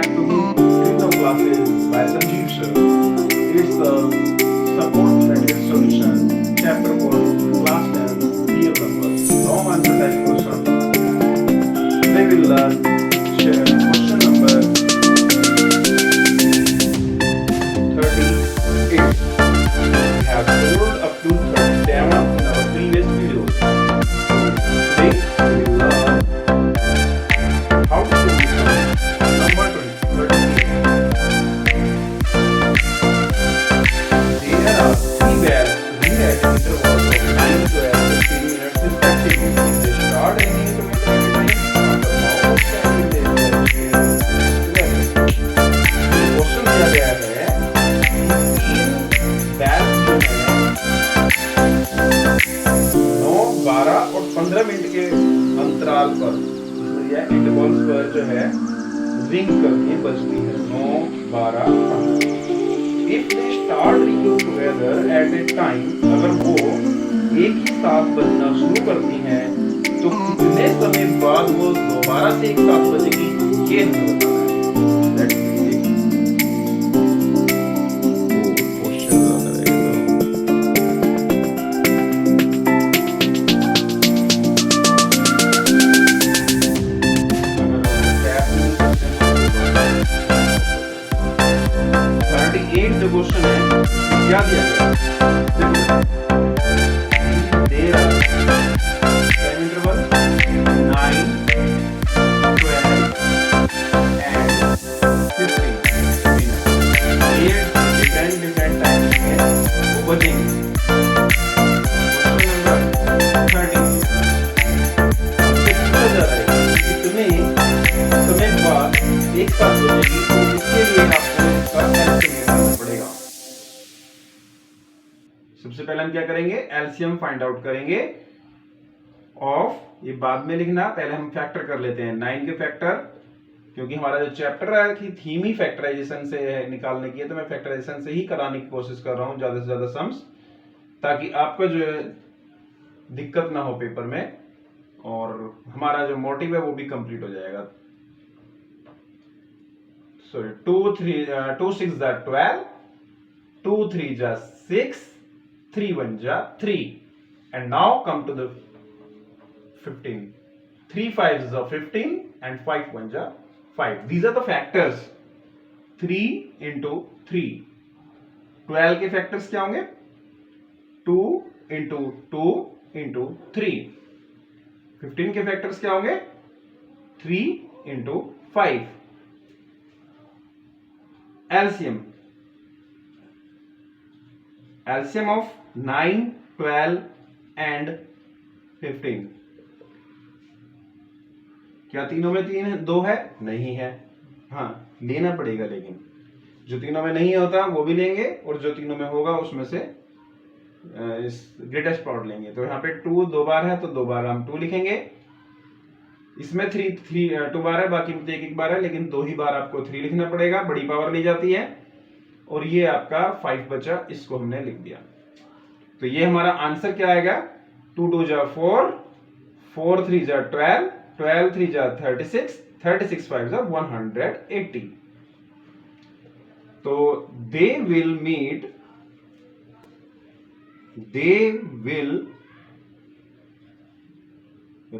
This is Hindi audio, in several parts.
back to Digital Classes by Sanjeev Sir. It's a support related solution. Chapter 1, Class 10, Real Numbers. Long answer type question. Today we'll learn share question number 38. We have solved up to 37 in our previous videos. Today we will learn how to solve this number 38. There are three rewrite intervals of 9, 12, 15 minutes respectively. They start any interval at a time. After how much time will they spend together? Question दिया गया है तीन बैच जो है 9, 12 और 15 मिनट के अंतराल पर इंटरवल्स पर जो है रिंग करनी बजती है 9, 12, 15। If they start ringing together at A time, अगर वो एक ही साथ बजना शुरू करती हैं तो कितने समय बाद वो दोबारा से एक साथ बजेगी, ये हमें बताना है। Let's see. क्वेश्चन जो क्वेश्चन है क्या दिया गया देर टाइम इंटरवल 9, 12 एंड 15 ये डिफरेंट टाइम में वो बजेंगे। क्वेश्चन नंबर 13 हमसे पूछा जा रहा है कितने समय बाद एक साथ बजेगी, तो इसके लिए आपको इसका एस्टिमेट करना पड़ेगा। सबसे पहले हम क्या करेंगे, एलसीएम फाइंड आउट करेंगे ऑफ, ये बाद में लिखना, पहले हम फैक्टर कर लेते हैं 9 के फैक्टर, क्योंकि हमारा जो चैप्टर है कि थीम ही फैक्टराइजेशन से निकालने की है, तो मैं फैक्टराइजेशन से ही कराने की कोशिश कर रहा हूं ज्यादा से ज्यादा सम्स, ताकि आपका जो दिक्कत ना हो पेपर में और हमारा जो मोटिव है वो भी कंप्लीट हो जाएगा। सॉरी 2 6 जा 12, 2 3 जा 6, 3 1 जा 3, and now come to the 15, 3 5 जा 15 and 5 1 जा 5. These are the factors. 3 into 3, 12 के फैक्टर्स क्या होंगे, 2 into 2 into 3. 15 के फैक्टर्स क्या होंगे, 3 into 5. LCM of 9, 12 and 15, क्या तीनों में 2 है? नहीं है। हाँ लेना पड़ेगा, लेकिन जो तीनों में नहीं होता वो भी लेंगे और जो तीनों में होगा उसमें से इस ग्रेटेस्ट पावर लेंगे। तो यहाँ पे 2 2 बार है तो 2 बार हम 2 लिखेंगे। इसमें 2 बार है, बाकी में 1 बार है, लेकिन 2 ही बार आपको 3 लिखना पड़ेगा, बड़ी पावर ली जाती है। और ये आपका 5 बचा, इसको हमने लिख दिया। तो ये हमारा आंसर क्या आएगा, 2 2 जा 4, 4 3 जा 12, 12 3 जा 36, 36 5 जा 180। तो they will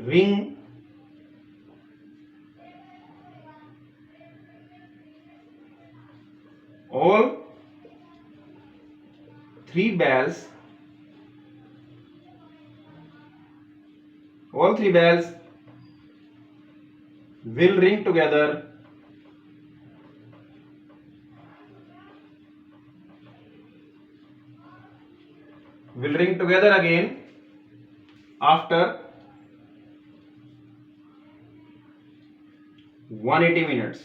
ring all 3 bells will ring together again after 180 minutes.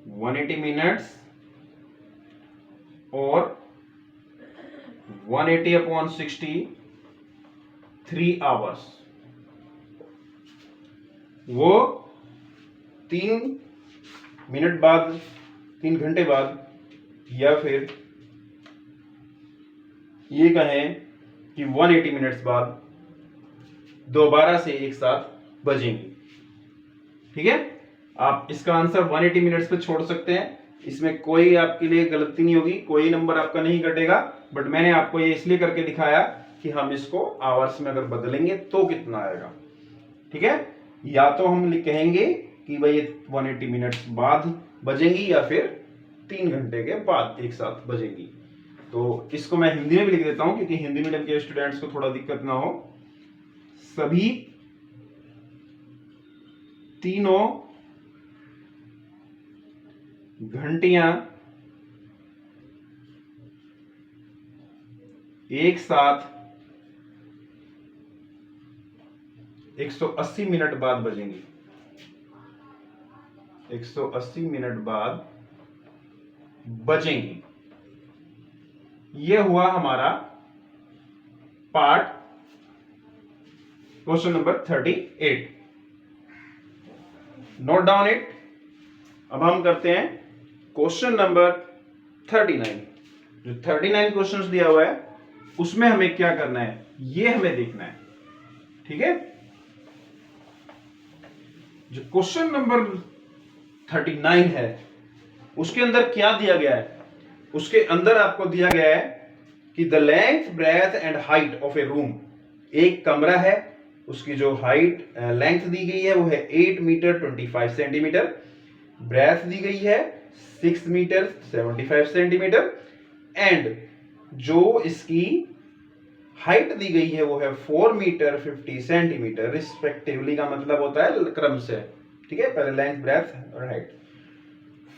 180 minutes or 180 upon 60, 3 hours. वो 3 मिनट बाद, 3 घंटे बाद, या फिर ये कहें कि 180 मिनट्स बाद दोबारा से एक साथ बजेंगी। ठीक है, आप इसका आंसर 180 मिनट्स पे छोड़ सकते हैं, इसमें कोई आपके लिए गलती नहीं होगी, कोई नंबर आपका नहीं कटेगा। बट मैंने आपको ये इसलिए करके दिखाया कि हम इसको आवर्स में अगर बदलेंगे तो कितना आएगा। ठीक है, या तो हम कहेंगे कि भाई ये 180 मिनट्स बाद बजेंगी या फिर 3 घंटे के बाद एक साथ बजेंगी। तो इसको मैं हिंदी में भी लिख देता हूं क्योंकि हिंदी मीडियम के स्टूडेंट्स को थोड़ा दिक्कत ना हो। सभी तीनों घंटियां एक साथ 180 मिनट बाद बजेंगी, 180 मिनट बाद बजेंगी। यह हुआ हमारा part question number 38। Note down it. अब हम करते हैं क्वेश्चन नंबर 39। जो 39 क्वेश्चंस दिया हुआ है उसमें हमें क्या करना है ये हमें देखना है। ठीक है, जो क्वेश्चन नंबर 39 है उसके अंदर क्या दिया गया है, उसके अंदर आपको दिया गया है कि the length breadth and height of A room, एक कमरा है उसकी जो हाइट लेंथ दी गई है वो है 8 मीटर 25 सेंटीमीटर, ब्रेथ दी गई है 6 मीटर 75 सेंटीमीटर एंड जो इसकी हाइट दी गई है वो है 4 मीटर 50 सेंटीमीटर रिस्पेक्टिवली, का मतलब होता है क्रम से। ठीक है, पहले लेंथ ब्रेथ और height.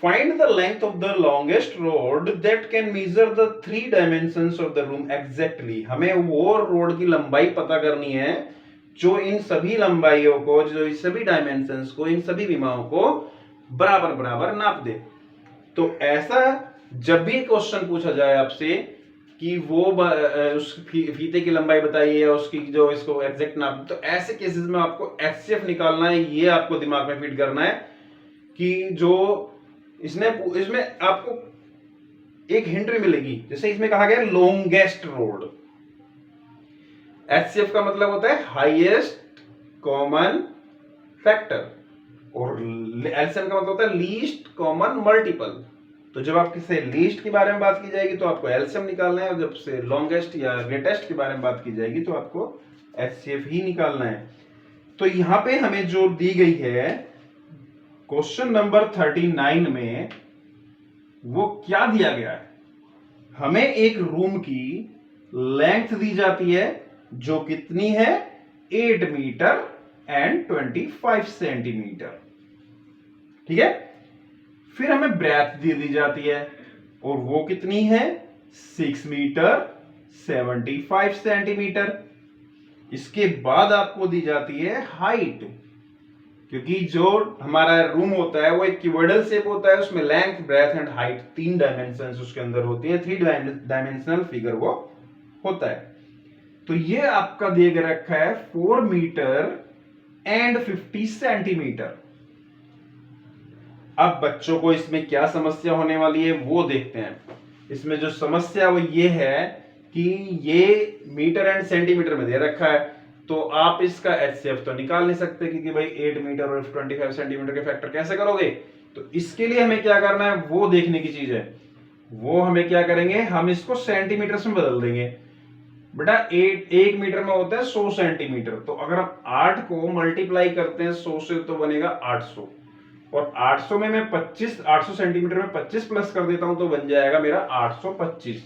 Find the length of the longest road that can measure the 3 dimensions of the room exactly। हमें वो रोड की लंबाई पता करनी है जो इन सभी लंबाइयों को, जो इन सभी डायमेंशंस को, इन सभी विमाओं को बराबर बराबर नाप दे। तो ऐसा जब भी क्वेश्चन पूछा जाए आपसे कि वो उस फीते की लंबाई बताइए या उसकी जो इसको एग्जैक्ट नाप, तो ऐसे केसेस में आपको एचसीएफ निकालना है। ये आपको दिमाग में फीड करना है कि जो इसमें आपको एक हिंट भी मिलेगी। जैसे इसमें कहा गया लॉन्गेस्ट रोड, एचसीएफ का मतलब होता है हाईएस्ट कॉमन फैक्टर और एलसीएम का मतलब होता है लीस्ट कॉमन मल्टीपल। तो जब आप किसी लीस्ट के बारे में बात की जाएगी तो आपको एलसीएम निकालना है और जब से लॉन्गेस्ट या ग्रेटेस्ट के बारे में बात की जाएगी तो आपको एचसीएफ ही निकालना है। तो यहां पे हमें जो दी गई है क्वेश्चन नंबर 39 में वो क्या दिया गया है, हमें एक रूम की लेंथ दी जाती है जो कितनी है 8 मीटर एंड 25 सेंटीमीटर। ठीक है, फिर हमें ब्रेथ दी जाती है और वो कितनी है 6 मीटर 75 सेंटीमीटर। इसके बाद आपको दी जाती है हाइट, क्योंकि जो हमारा रूम होता है वो एक क्यूबोइडल शेप होता है, उसमें length breadth and height 3 dimensions उसके अंदर होती है, 3 डायमेंशनल फिगर वो होता है। तो ये आपका दे रखा है 4 मीटर एंड 50 सेंटीमीटर। अब बच्चों को इसमें क्या समस्या होने वाली है वो देखते हैं। इसमें जो समस्या वो ये है कि ये मीटर एंड सेंटीमीटर में दे रखा है, तो आप इसका एचसीएफ तो निकाल नहीं सकते क्योंकि भाई 8 मीटर और 25 सेंटीमीटर के फैक्टर कैसे करोगे। तो इसके लिए हमें क्या करना है वो देखने की चीज है। वो हमें क्या करेंगे, हम इसको सेंटीमीटर में बदल देंगे। बेटा 1 मीटर में होता है 100 सेंटीमीटर, तो अगर हम 8 को मल्टीप्लाई करते हैं 100 से तो बनेगा 800, और 800 में मैं 800 सेंटीमीटर में 25 प्लस कर देता हूं तो बन जाएगा मेरा 825।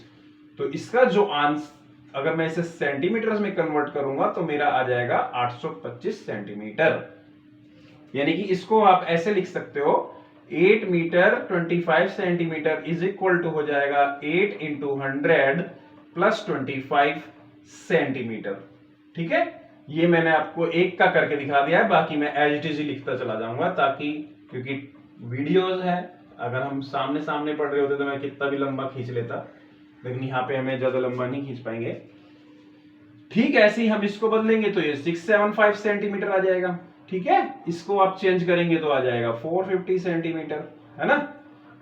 तो इसका जो आंसर अगर मैं इसे सेंटीमीटर में कन्वर्ट करूंगा तो मेरा आ जाएगा 825 सेंटीमीटर। यानी कि इसको आप ऐसे लिख सकते हो 8 metre 25 centimetre is equal to हो जाएगा 8 इंटू 100 प्लस 25 सेंटीमीटर। ठीक है, ये मैंने आपको एक का करके दिखा दिया है, बाकी मैं एज इट इज लिखता चला जाऊंगा, ताकि क्योंकि वीडियोस है, अगर हम सामने सामने पढ़ रहे होते तो मैं कितना भी लंबा खींच लेता, लेकिन यहाँ पे हमें ज्यादा लंबा नहीं खींच पाएंगे। ठीक है, ऐसे ही हम इसको बदलेंगे तो ये 675 सेंटीमीटर आ जाएगा। ठीक है, इसको आप चेंज करेंगे तो आ जाएगा 450 सेंटीमीटर, है ना।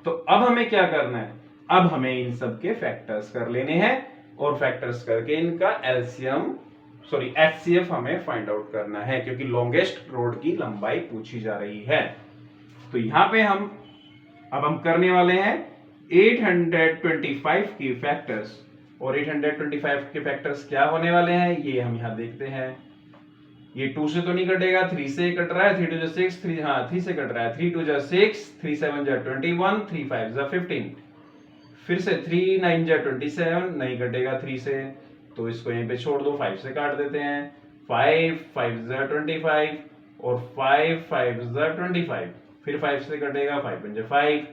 तो अब हमें क्या करना है, अब हमें इन सब के फैक्टर्स कर लेने हैं और फैक्टर्स करके इनका एचसीएफ हमें फाइंड आउट करना है, क्योंकि लॉन्गेस्ट रोड की लंबाई पूछी जा रही है। तो यहाँ पे हम करने वाले हैं 825 की फैक्टर्स, और 825 के फैक्टर्स क्या होने वाले हैं ये हम यहाँ देखते हैं। ये 2 से तो नहीं कटेगा, 3 से कट रहा है, 3 2 6, 3 हाँ 3 से कट रहा है, 3 2 6, 3 7 21, 3 5 15, फिर से 3 9 27, नहीं कटेगा 3 से, तो इसको यहीं पे छोड़ दो, 5 से काट देते हैं, 5 5 25 और 5 5 25, फिर 5 से कटेगा, 5 5,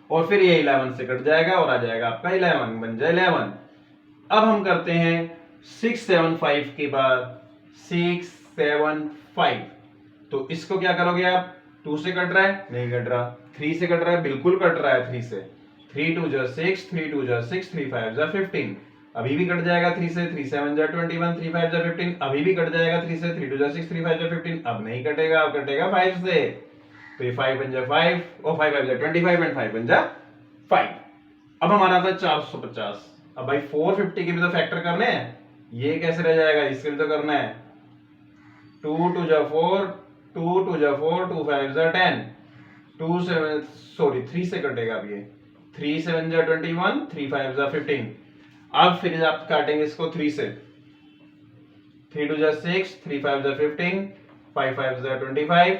और फिर ये 11 से कट जाएगा और आ जाएगा आपका 11, बन जाए 11। अब हम करते हैं 675 के बाद 675, तो इसको क्या करोगे आप, 2 से कट रहा है, नहीं कट रहा, 3 से कट रहा है, बिल्कुल कट रहा है 3 से, 3 2 6, 3 2 6, 3 5 15, अभी भी कट जाएगा 3 से, 3 7 21, 3 5 15, अभी भी कट जाएगा 3 से, 3 2 6, 3 5 15, अब नहीं कटेगा, अब कटेगा 5 से, तो ये 5 बन जा 5 और 5 5 25 एंड 5 बन जा 5। अब हमारा था 450, अब भाई 450 के भी तो फैक्टर करने हैं, ये कैसे रह जाएगा, इसके भी तो करना है, 2 2 4, 2 2 4, 2 5 10, 2 7 सॉरी 3 से कटेगा, अब ये 3 7 21, 3 5 15, अब फिर आप काटेंगे इसको 3 से, 3 2 6, 3 5 15, 5 5 25,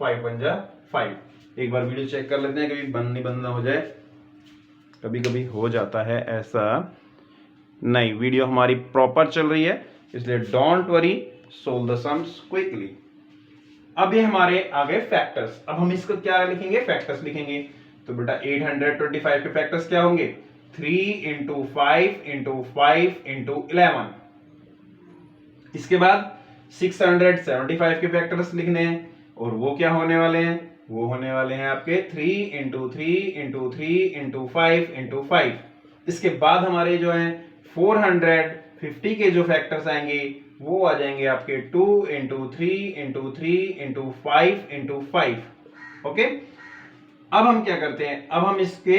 5 1 5। एक बार वीडियो चेक कर लेते हैं, कभी बंद नहीं बंद ना हो जाए, कभी कभी हो जाता है ऐसा। नहीं, वीडियो हमारी प्रॉपर चल रही है, इसलिए don't worry, solve the sums quickly. अब ये हमारे आ गए फैक्टर्स, अब हम इसको क्या लिखेंगे, फैक्टर्स लिखेंगे। तो बेटा 825 के फैक्टर्स क्या होंगे, 3 into 5 into 5 into 11। इसके बाद 675 के फैक्टर्स लिखने हैं, और वो क्या होने वाले हैं, वो होने वाले हैं आपके 3 into 3 into 3 into 5 into 5। इसके बाद हमारे जो हैं 450 के जो फैक्टर्स आएंगे वो आ जाएंगे आपके 2 into 3 into 3 into 5 into 5। Okay, अब हम क्या करते हैं, अब हम इसके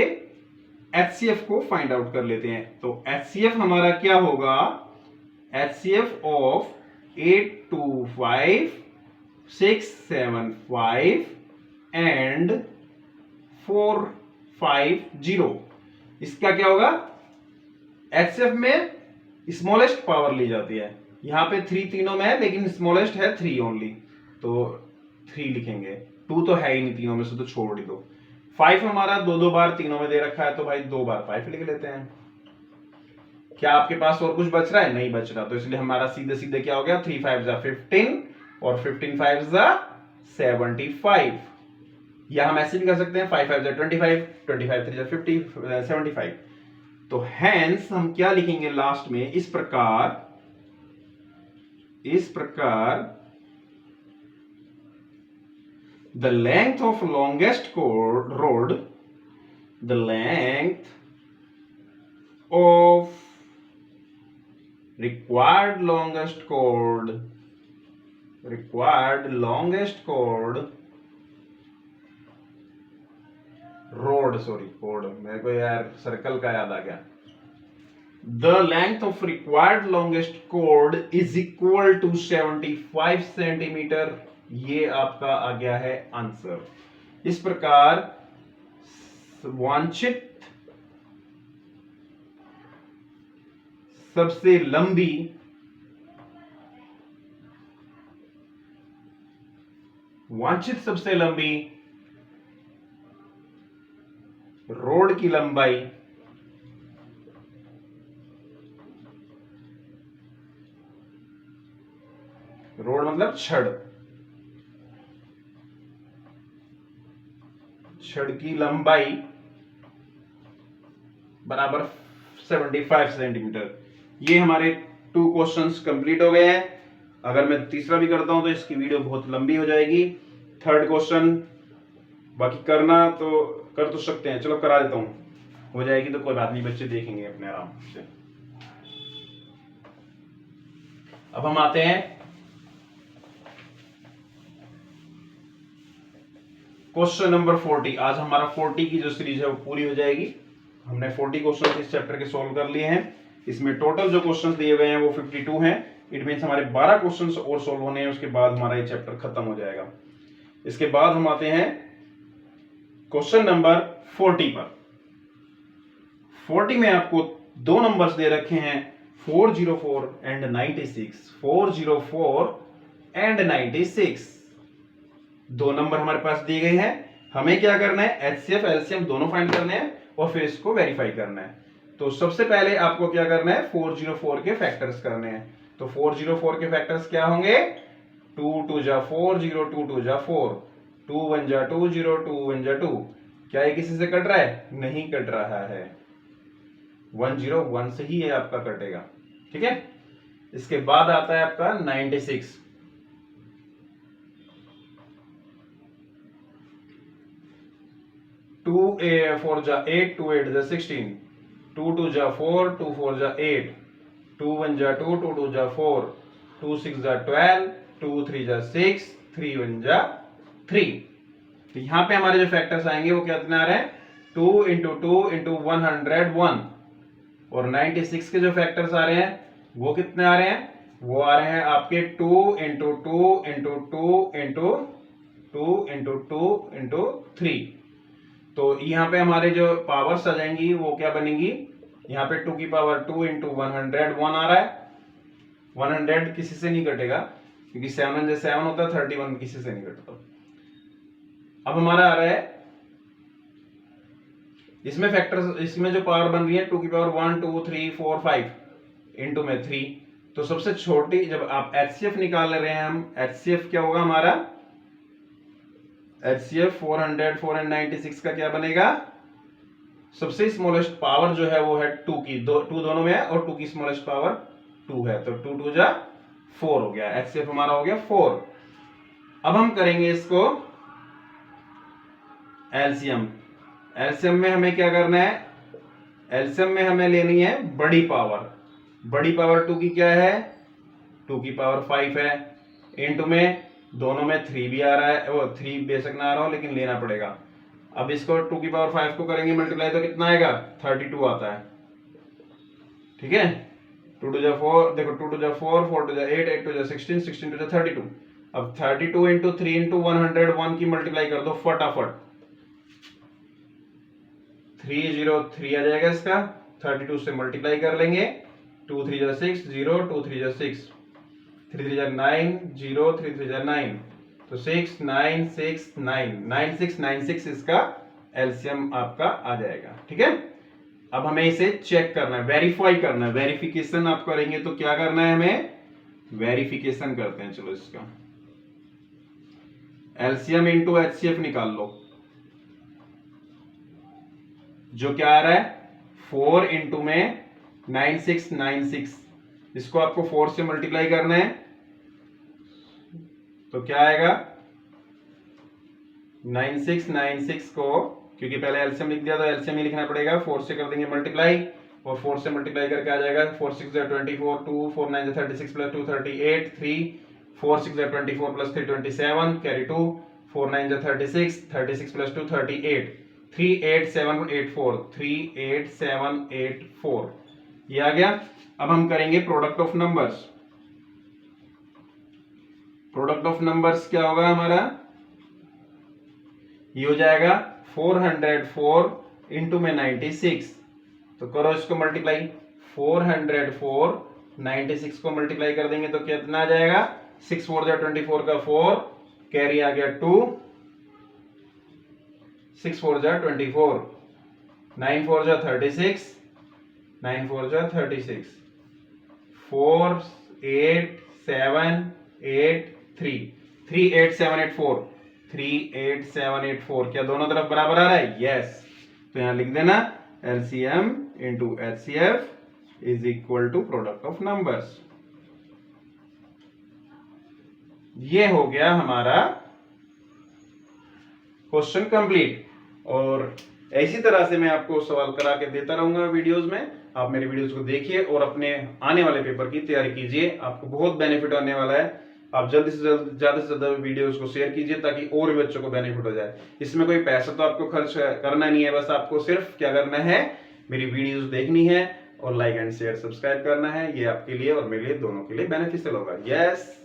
HCF को फाइंड आउट कर लेते हैं। तो HCF हमारा क्या होगा, HCF ऑफ 825, 675 एंड 450, इसका क्या होगा, HCF में स्मॉलेस्ट पावर ली जाती है, यहां पे 3 तीनों में है लेकिन स्मॉलेस्ट है 3 ओनली, तो 3 लिखेंगे, 2 तो है ही नहीं तीनों में से, तो छोड़ ही दो। 5 हमारा 2 बार तीनों में दे रखा है, तो भाई 2 बार 5 लिख लेते हैं। क्या आपके पास और कुछ बच रहा है, नहीं बच रहा, तो इसलिए हमारा सीधे सीधे क्या हो गया, 3 5 15 और 15 5 75, या हम ऐसे भी कर सकते हैं 5 5 25, 25 3 50, 75। तो हैंस हम क्या लिखेंगे लास्ट में, इस प्रकार the length of longest road, the length of required longest chord road, मेरे को यार सर्कल का याद आ गया। The length of required longest chord is equal to 75 centimetre, ये आपका आ गया है आंसर। इस प्रकार वांछित सबसे लंबी रोड की लंबाई रोड मतलब छड़ की लंबाई बराबर 75 सेंटीमीटर। ये हमारे 2 क्वेश्चंस कंप्लीट हो गए हैं। अगर मैं तीसरा भी करता हूं तो इसकी वीडियो बहुत लंबी हो जाएगी। 3rd क्वेश्चन बाकी करना तो कर तो सकते हैं, चलो करा देता हूं, हो जाएगी तो कोई बात नहीं, बच्चे देखेंगे अपने आराम से। अब हम आते हैं क्वेश्चन नंबर 40। आज हमारा 40 की जो सीरीज है वो पूरी हो जाएगी। हमने 40 क्वेश्चन इस चैप्टर के सॉल्व कर लिए हैं। इसमें टोटल जो क्वेश्चंस दिए हुए हैं वो 52 हैं। इट मींस हमारे 12 क्वेश्चंस और सॉल्व होने हैं, उसके बाद हमारा ये चैप्टर खत्म हो जाएगा। इसके बाद हम आते हैं क्वेश्चन नंबर 40 पर। 40 में आपको दो नंबर्स दे रखे हैं 404 एंड 96। 404 एंड 96 दो नंबर हमारे पास दिए गए हैं। हमें क्या करना है, एचसीएफ एलसीएम दोनों फाइंड करने हैं और फिर इसको वेरीफाई करना है। तो सबसे पहले आपको क्या करना है, 404 के फैक्टर्स करने हैं। तो 404 के फैक्टर्स क्या होंगे, 2 2 जा 4, 0 2 2 जा 4, 2 1 जा 2, 0 2 1 जा 2। क्या ये किसी से कट रहा है, नहीं कट रहा है, 1 0 1 से ही ये आपका कटेगा। ठीक है, इसके बाद आता है आपका 96। 2 4 जा 8, 2 8 जा 16, 2 2 जा 4, 2 4 जा 8, 2 1 जा 2, 2 2 जा 4, 2 6 जा 12, 2 3 जा 6, 3 1 जा 3। तो यहां पे हमारे जो फैक्टर्स आएंगे वो कितने आ रहे हैं, 2 इंटू 2 इंटू 101। और 96 के जो फैक्टर्स आ रहे हैं वो कितने आ रहे हैं, वो आ रहे हैं आपके 2 into 2 into 2 into 2 into 2 into 3। तो यहाँ पे हमारे जो पावर्स आ जाएंगी वो क्या बनेंगी, यहाँ पे 2 की पावर 2 इंटू 101 आ रहा है। 100 किसी से नहीं कटेगा क्योंकि 7 जो 7 होता है, 31 किसी से नहीं कटता। अब हमारा आ रहा है इसमें फैक्टर्स, इसमें जो पावर बन रही है 2 की पावर 1 2 3 4 5 इंटू में 3। तो सबसे छोटी, जब आप एचसीएफ निकाल रहे हैं हम, एचसीएफ क्या होगा हमारा, एचसीएफ 404 एंड 96 का क्या बनेगा, सबसे स्मॉलेस्ट पावर जो है वो है 2 की, 2 दोनों में है और 2 की स्मॉलेस्ट पावर 2 है। तो 2 2 जा 4 हो गया, एचसीएफ हमारा हो गया 4। अब हम करेंगे इसको एलसीएम। एलसीएम में हमें क्या करना है, एलसीएम में हमें लेनी है बड़ी पावर। बड़ी पावर 2 की क्या है, 2 की पावर 5 है, इंटू में दोनों में 3 भी आ रहा है, वो 3 बेशक ना आ रहा हो लेकिन लेना पड़ेगा। अब इसको 2 की पावर 5 को करेंगे मल्टीप्लाई तो कितना आएगा, 32 आता है। ठीक है, 2 2 जा 4, देखो 2 2 जा 4, 4 2 जा 8, 8 2 जा 16, 16 2 जा 32। अब 32 इंटू 3 इंटू 101 की मल्टीप्लाई कर दो फटाफट, 303 आ जाएगा इसका। 32 से मल्टीप्लाई कर लेंगे, 2 3 जा 6, 0 2 3 जा 6, 3 3 जा 9, 0 3 3 जा 9, तो 6 9 6 9 9 6 9 6 इसका एलसीएम आपका आ जाएगा। ठीक है, अब हमें इसे चेक करना है, वेरीफाई करना है। वेरिफिकेशन आप करेंगे तो क्या करना है, हमें वेरिफिकेशन करते हैं। चलो इसका एलसीएम इंटू एचसीएफ निकाल लो, जो क्या आ रहा है 4 इंटू में 9696, इसको आपको 4 से मल्टीप्लाई करना है तो क्या आएगा 9696 को, क्योंकि पहले एलसीएम लिख दिया तो एलसीएम ही लिखना पड़ेगा, 4 से कर देंगे मल्टीप्लाई और 4 से मल्टीप्लाई करके आ जाएगा 4 6 जा 24, 2 4 9 जा 36 प्लस 2 38, 3 4 6 जा 24 प्लस 3 27, कैरी 2 4 9 जा 36, 36 प्लस 2 38, 38784, 38784 ये आ गया। अब हम करेंगे product of numbers. Product of numbers क्या होगा हमारा, ये हो जाएगा 404 इंटू में 96, तो करो इसको मल्टीप्लाई, 404 96 को मल्टीप्लाई कर देंगे तो कितना आ जाएगा, 6 4 जा 24 का 4, कैरी आ गया 2, 6 4 जा 24, 9 4 जा 36, 9 4 जा 36, 4 8 7 8 3, 38784, 38784 क्या दोनों तरफ बराबर आ रहा है, यस। तो यहां लिख देना LCM into HCF is equal to product of numbers. ये हो गया हमारा क्वेश्चन कंप्लीट। और इसी तरह से मैं आपको सवाल करा के देता रहूंगा वीडियोस में। आप मेरे वीडियोस को देखिए और अपने आने वाले पेपर की तैयारी कीजिए, आपको बहुत बेनिफिट होने वाला है। आप जल्दी से ज्यादा से ज्यादा वीडियोस को शेयर कीजिए ताकि और भी बच्चों को बेनिफिट हो जाए। इसमें कोई पैसा तो आपको खर्च करना नहीं है, बस आपको सिर्फ क्या करना है, मेरी वीडियोस देखनी है और लाइक एंड शेयर सब्सक्राइब करना है। ये आपके लिए और मेरे लिए दोनों के लिए बेनिफिशियल होगा। यस।